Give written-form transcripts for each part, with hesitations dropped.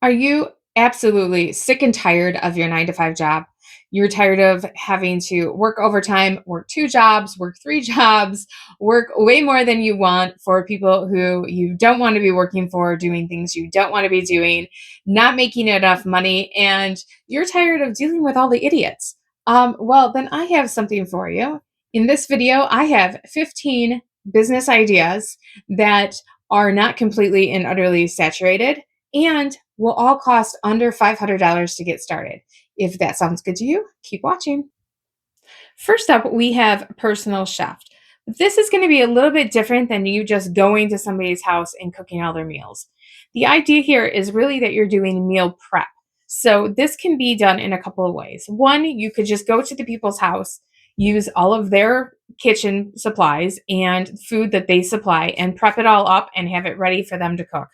Are you absolutely sick and tired of your 9 to 5 job? You're tired of having to work overtime, work two jobs, work three jobs, work way more than you want for people who you don't want to be working for, doing things you don't want to be doing, not making enough money, and you're tired of dealing with all the idiots. Well, then I have something for you. In this video, I have 15 business ideas that are not completely and utterly saturated and will all cost under $500 to get started. If that sounds good to you, keep watching. First up, we have personal chef. This is going to be a little bit different than you just going to somebody's house and cooking all their meals. The idea here is really that you're doing meal prep. So this can be done in a couple of ways. One, you could just go to the people's house, use all of their kitchen supplies and food that they supply and prep it all up and have it ready for them to cook.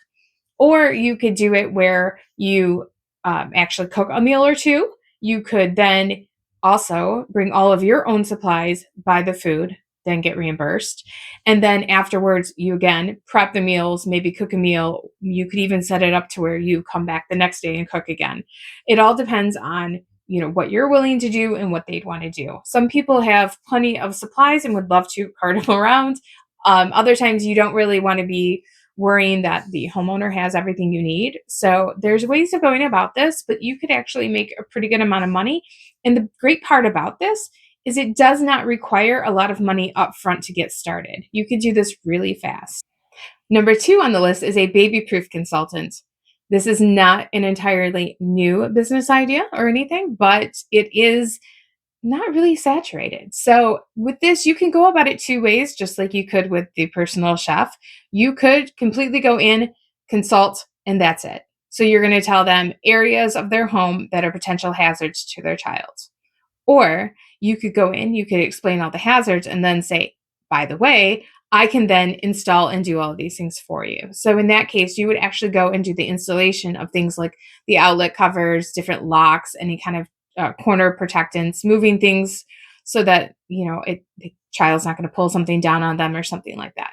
Or you could do it where you actually cook a meal or two. You could then also bring all of your own supplies, buy the food, then get reimbursed. And then afterwards, you again prep the meals, maybe cook a meal. You could even set it up to where you come back the next day and cook again. It all depends on what you're willing to do and what they'd want to do. Some people have plenty of supplies and would love to cart them around. Other times you don't really want to be worrying that the homeowner has everything you need. So there's ways of going about this, but you could actually make a pretty good amount of money. And the great part about this is it does not require a lot of money up front to get started. You could do this really fast. Number two on the list is a baby proof consultant. This is not an entirely new business idea or anything, but it is not really saturated. So with this, you can go about it two ways, just like you could with the personal chef. You could completely go in, consult, and that's it. So you're going to tell them areas of their home that are potential hazards to their child. Or you could go in, you could explain all the hazards and then say, by the way, I can then install and do all of these things for you. So in that case, you would actually go and do the installation of things like the outlet covers, different locks, any kind of corner protectants, moving things so that the child's not going to pull something down on them or something like that.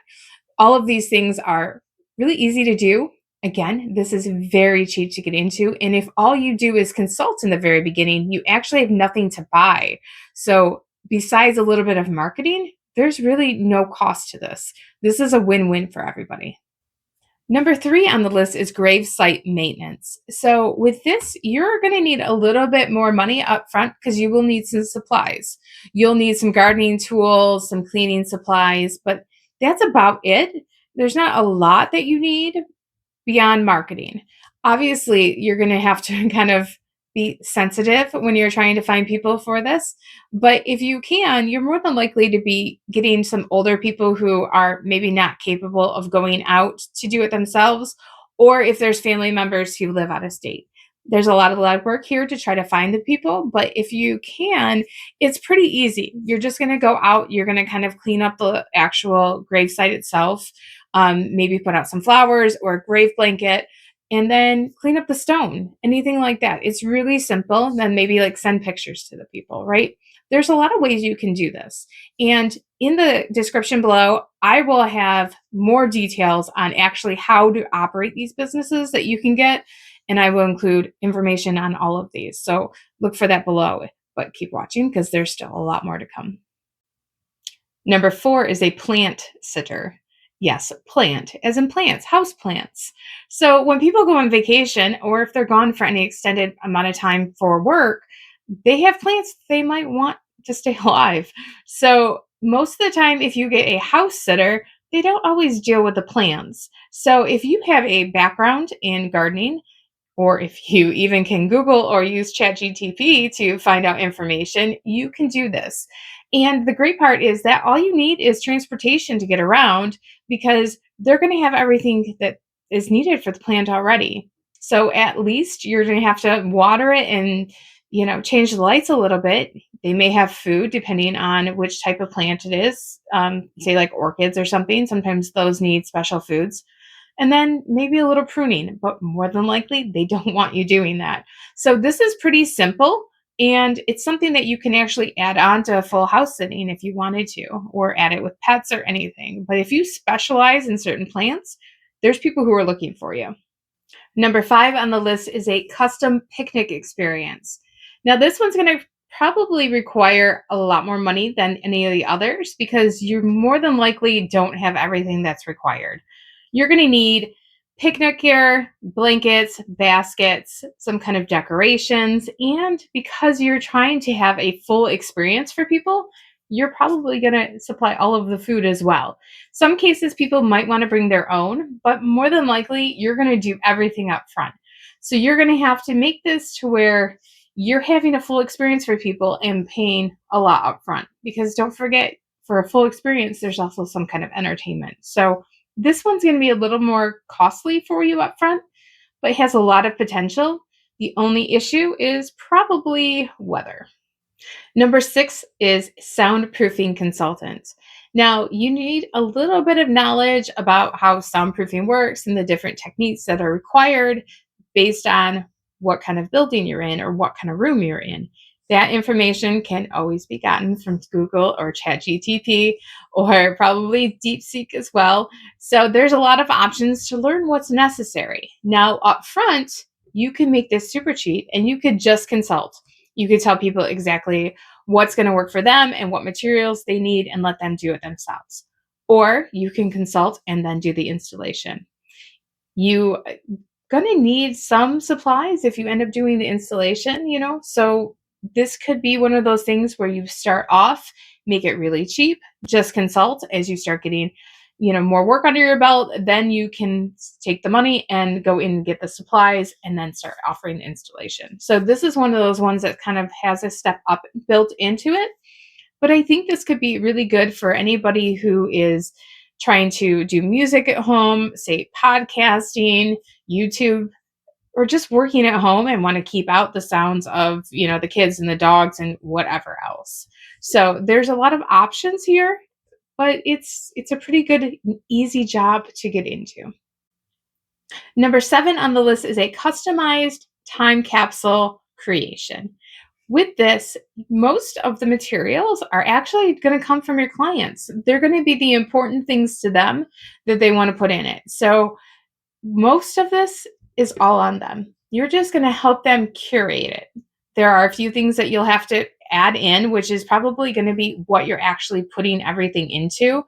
All of these things are really easy to do. Again, this is very cheap to get into. And if all you do is consult in the very beginning, you actually have nothing to buy. So, besides a little bit of marketing, there's really no cost to this. This is a win win for everybody. Number three on the list is grave site maintenance. So, with this, you're going to need a little bit more money up front because you will need some supplies. You'll need some gardening tools, some cleaning supplies, but that's about it. There's not a lot that you need beyond marketing. Obviously, you're going to have to kind of be sensitive when you're trying to find people for this. But if you can, you're more than likely to be getting some older people who are maybe not capable of going out to do it themselves, or if there's family members who live out of state. There's a lot of legwork here to try to find the people, but if you can, it's pretty easy. You're just going to go out, you're going to kind of clean up the actual gravesite itself, maybe put out some flowers or a grave blanket, and then clean up the stone, anything like that. It's really simple. Then maybe like send pictures to the people, right? There's a lot of ways you can do this. And in the description below, I will have more details on actually how to operate these businesses that you can get. And I will include information on all of these. So look for that below, but keep watching because there's still a lot more to come. Number four is a plant sitter. Yes, plant, as in plants, house plants. So when people go on vacation or if they're gone for any extended amount of time for work, they have plants they might want to stay alive. So most of the time, if you get a house sitter, they don't always deal with the plants. So if you have a background in gardening, or if you even can Google or use ChatGTP to find out information, you can do this. And the great part is that all you need is transportation to get around because they're going to have everything that is needed for the plant already. So at least you're going to have to water it and change the lights a little bit. They may have food depending on which type of plant it is. Say like orchids or something. Sometimes those need special foods and then maybe a little pruning, but more than likely they don't want you doing that. So this is pretty simple and it's something that you can actually add on to a full house sitting if you wanted to, or add it with pets or anything. But if you specialize in certain plants, there's people who are looking for you. Number 5 on the list is a custom picnic experience. Now, this one's going to probably require a lot more money than any of the others because you more than likely don't have everything that's required. You're going to need picnic gear, blankets, baskets, some kind of decorations, and because you're trying to have a full experience for people, you're probably going to supply all of the food as well. Some cases, people might want to bring their own, but more than likely, you're going to do everything up front. So you're going to have to make this to where you're having a full experience for people and paying a lot up front. Because don't forget, for a full experience, there's also some kind of entertainment. So this one's going to be a little more costly for you up front, but it has a lot of potential. The only issue is probably weather. Number 6 is soundproofing consultants. Now, you need a little bit of knowledge about how soundproofing works and the different techniques that are required based on what kind of building you're in or what kind of room you're in. That information can always be gotten from Google or ChatGPT or probably DeepSeek as well. So there's a lot of options to learn what's necessary. Now, up front, you can make this super cheap and you could just consult. You could tell people exactly what's going to work for them and what materials they need and let them do it themselves. Or you can consult and then do the installation. You going to need some supplies if you end up doing the installation, So this could be one of those things where you start off, make it really cheap, just consult as you start getting, more work under your belt, then you can take the money and go in and get the supplies and then start offering the installation. So this is one of those ones that kind of has a step up built into it. But I think this could be really good for anybody who is trying to do music at home, say podcasting, YouTube, or just working at home and want to keep out the sounds of, the kids and the dogs and whatever else. So there's a lot of options here, but it's a pretty good easy job to get into. Number 7 on the list is a customized time capsule creation. With this, most of the materials are actually going to come from your clients. They're going to be the important things to them that they want to put in it. So most of this is all on them. You're just going to help them curate it. There are a few things that you'll have to add in, which is probably going to be what you're actually putting everything into.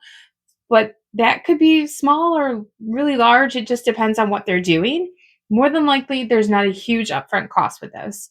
But that could be small or really large. It just depends on what they're doing. More than likely, there's not a huge upfront cost with this,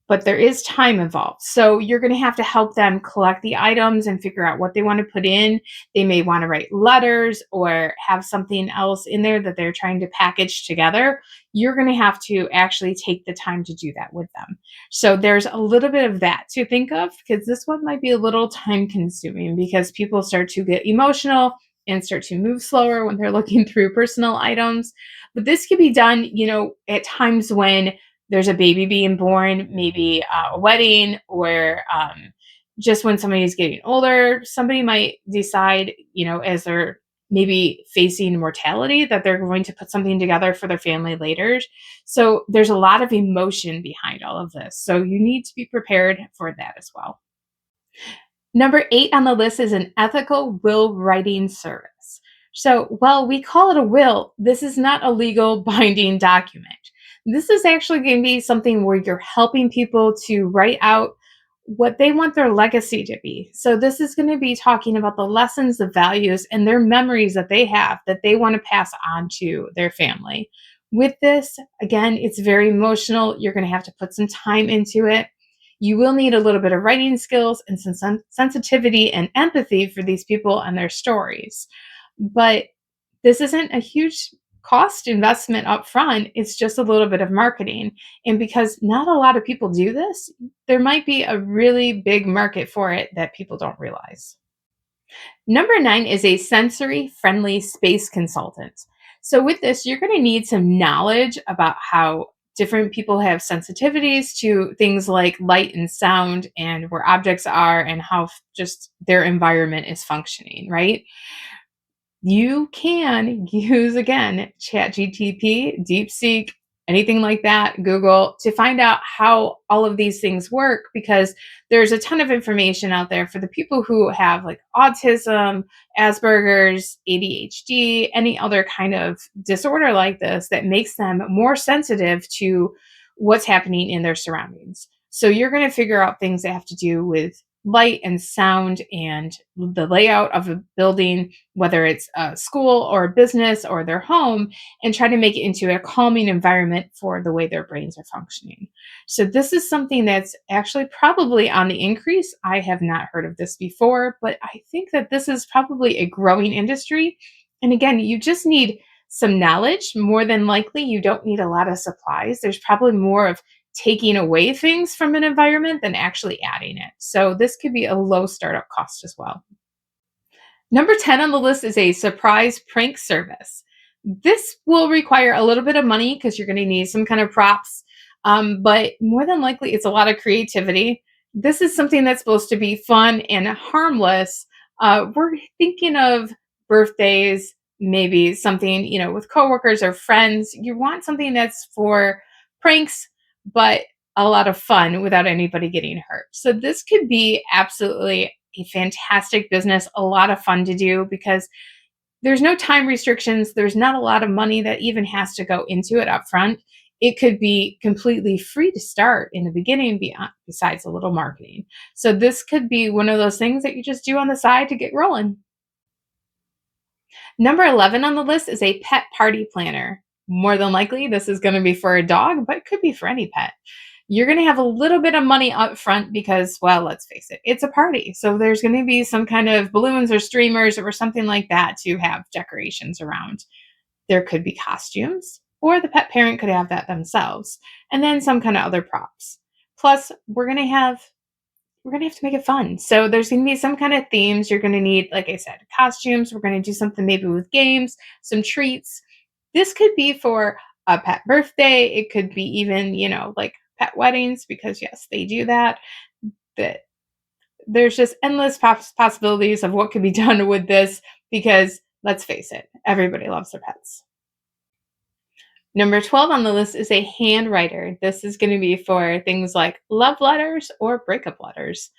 but there is time involved. So you're going to have to help them collect the items and figure out what they want to put in. They may want to write letters or have something else in there that they're trying to package together. You're going to have to actually take the time to do that with them. So there's a little bit of that to think of because this one might be a little time consuming because people start to get emotional and start to move slower when they're looking through personal items. But this can be done, at times when there's a baby being born, maybe a wedding, or just when somebody's getting older, somebody might decide, as they're maybe facing mortality, that they're going to put something together for their family later. So there's a lot of emotion behind all of this. So you need to be prepared for that as well. Number 8 on the list is an ethical will writing service. So, while we call it a will, this is not a legal binding document. This is actually going to be something where you're helping people to write out what they want their legacy to be. So, this is going to be talking about the lessons, the values, and their memories that they have that they want to pass on to their family. With this, again, it's very emotional. You're going to have to put some time into it. You will need a little bit of writing skills and some sensitivity and empathy for these people and their stories. But this isn't a huge cost investment up front. It's just a little bit of marketing. And because not a lot of people do this, there might be a really big market for it that people don't realize. Number 9 is a sensory friendly space consultant. So, with this, you're going to need some knowledge about how different people have sensitivities to things like light and sound and where objects are and how just their environment is functioning, right? You can use, again, ChatGPT, DeepSeek, anything like that, Google to find out how all of these things work, because there's a ton of information out there for the people who have like autism, Asperger's, ADHD, any other kind of disorder like this that makes them more sensitive to what's happening in their surroundings. So you're going to figure out things that have to do with light and sound and the layout of a building, whether it's a school or a business or their home, and try to make it into a calming environment for the way their brains are functioning. So, this is something that's actually probably on the increase. I have not heard of this before, but I think that this is probably a growing industry. And again, you just need some knowledge. More than likely, you don't need a lot of supplies. There's probably more of taking away things from an environment than actually adding it. So, this could be a low startup cost as well. Number 10 on the list is a surprise prank service. This will require a little bit of money because you're going to need some kind of props, but more than likely, it's a lot of creativity. This is something that's supposed to be fun and harmless. We're thinking of birthdays, maybe something, with coworkers or friends. You want something that's for pranks, but a lot of fun without anybody getting hurt. So, this could be absolutely a fantastic business, a lot of fun to do because there's no time restrictions. There's not a lot of money that even has to go into it up front. It could be completely free to start in the beginning, beyond, besides a little marketing. So, this could be one of those things that you just do on the side to get rolling. Number 11 on the list is a pet party planner. More than likely, this is going to be for a dog, but it could be for any pet. You're going to have a little bit of money up front because, well, let's face it, it's a party. So there's going to be some kind of balloons or streamers or something like that to have decorations around. There could be costumes, or the pet parent could have that themselves, and then some kind of other props. Plus, we're gonna have to make it fun. So there's gonna be some kind of themes. You're gonna need, like I said, costumes. We're gonna do something maybe with games, some treats. This could be for a pet birthday. It could be even, like pet weddings, because yes, they do that. That there's just endless possibilities of what could be done with this, because let's face it, everybody loves their pets. Number 12 on the list is a handwriter. This is going to be for things like love letters or breakup letters.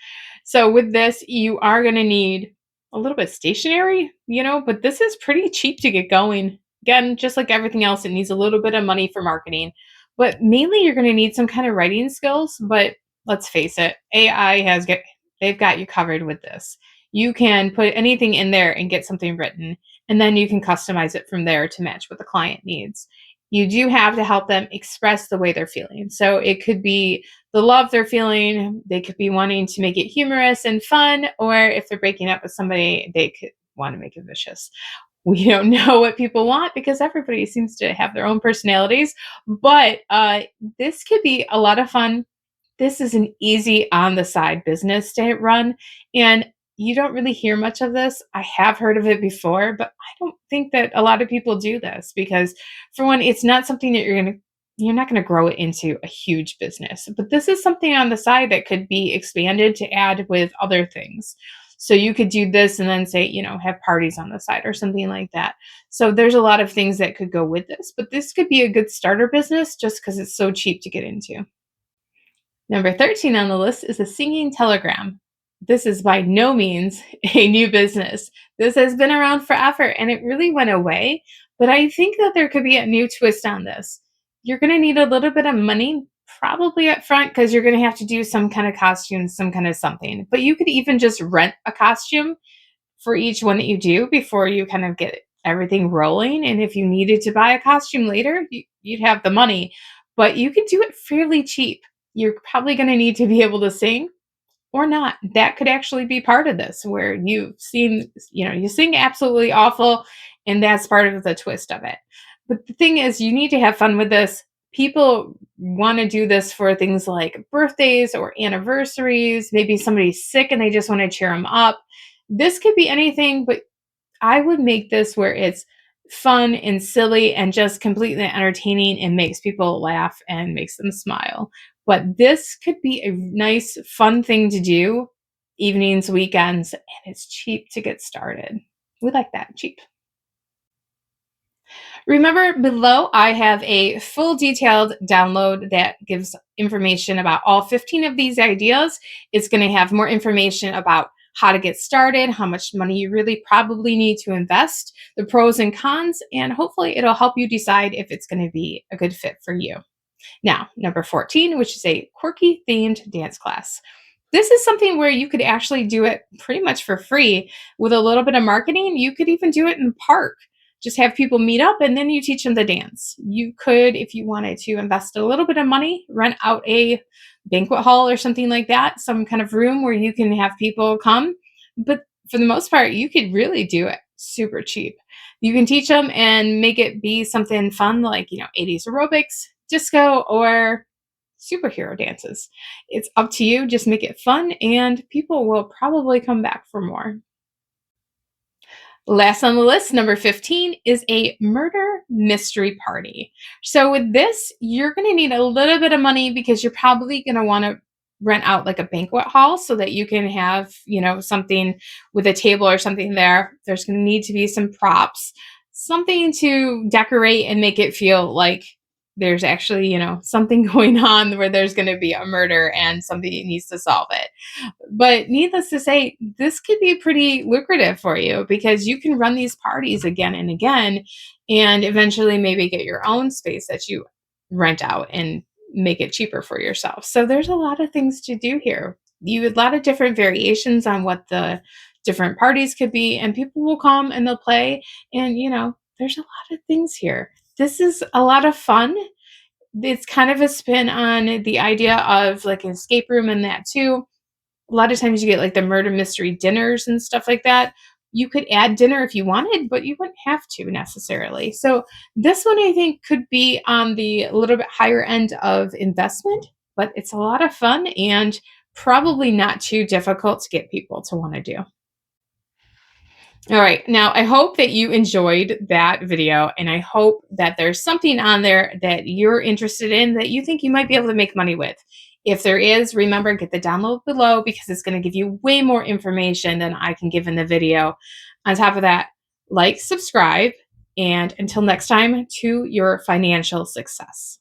So, with this, you are going to need a little bit stationery, but this is pretty cheap to get going. Again, just like everything else, it needs a little bit of money for marketing, but mainly you're going to need some kind of writing skills. But let's face it, they've got you covered with this. You can put anything in there and get something written, and then you can customize it from there to match what the client needs. You do have to help them express the way they're feeling. So it could be the love they're feeling. They could be wanting to make it humorous and fun, or if they're breaking up with somebody, they could want to make it vicious. We don't know what people want because everybody seems to have their own personalities, but this could be a lot of fun. This is an easy on the side business to run, and you don't really hear much of this. I have heard of it before, but I don't think that a lot of people do this because, for one, it's not something that you're not going to grow it into a huge business. But this is something on the side that could be expanded to add with other things. So you could do this and then say, have parties on the side or something like that. So there's a lot of things that could go with this, but this could be a good starter business just because it's so cheap to get into. Number 13 on the list is a singing telegram. This is by no means a new business. This has been around forever and it really went away. But I think that there could be a new twist on this. You're going to need a little bit of money, probably up front, because you're going to have to do some kind of costume, some kind of something. But you could even just rent a costume for each one that you do before you kind of get everything rolling. And if you needed to buy a costume later, you'd have the money, but you could do it fairly cheap. You're probably going to need to be able to sing or not. That could actually be part of this, where you sing absolutely awful, and that's part of the twist of it. But the thing is, you need to have fun with this. People want to do this for things like birthdays or anniversaries. Maybe somebody's sick and they just want to cheer them up. This could be anything, but I would make this where it's fun and silly and just completely entertaining and makes people laugh and makes them smile. But this could be a nice, fun thing to do evenings, weekends, and it's cheap to get started. We like that, cheap. Remember, below I have a full detailed download that gives information about all 15 of these ideas. It's going to have more information about how to get started, how much money you really probably need to invest, the pros and cons, and hopefully it'll help you decide if it's going to be a good fit for you. Now, number 14, which is a quirky themed dance class. This is something where you could actually do it pretty much for free with a little bit of marketing. You could even do it in the park. Just have people meet up and then you teach them the dance. You could, if you wanted to invest a little bit of money, rent out a banquet hall or something like that, some kind of room where you can have people come. But for the most part, you could really do it super cheap. You can teach them and make it be something fun like, 80s aerobics, disco, or superhero dances. It's up to you. Just make it fun, and people will probably come back for more. Last on the list, number 15, is a murder mystery party. So, with this, you're going to need a little bit of money because you're probably going to want to rent out like a banquet hall so that you can have, something with a table or something there. There's going to need to be some props, something to decorate and make it feel like there's actually, something going on where there's going to be a murder and somebody needs to solve it. But needless to say, this could be pretty lucrative for you because you can run these parties again and again and eventually maybe get your own space that you rent out and make it cheaper for yourself. So there's a lot of things to do here. You a lot of different variations on what the different parties could be, and people will come and they'll play. And there's a lot of things here. This is a lot of fun. It's kind of a spin on the idea of like an escape room and that too. A lot of times you get like the murder mystery dinners and stuff like that. You could add dinner if you wanted, but you wouldn't have to necessarily. So this one I think could be on the a little bit higher end of investment, but it's a lot of fun and probably not too difficult to get people to want to do. All right. Now, I hope that you enjoyed that video, and I hope that there's something on there that you're interested in that you think you might be able to make money with. If there is, remember, get the download below because it's going to give you way more information than I can give in the video. On top of that, like, subscribe, and until next time, to your financial success.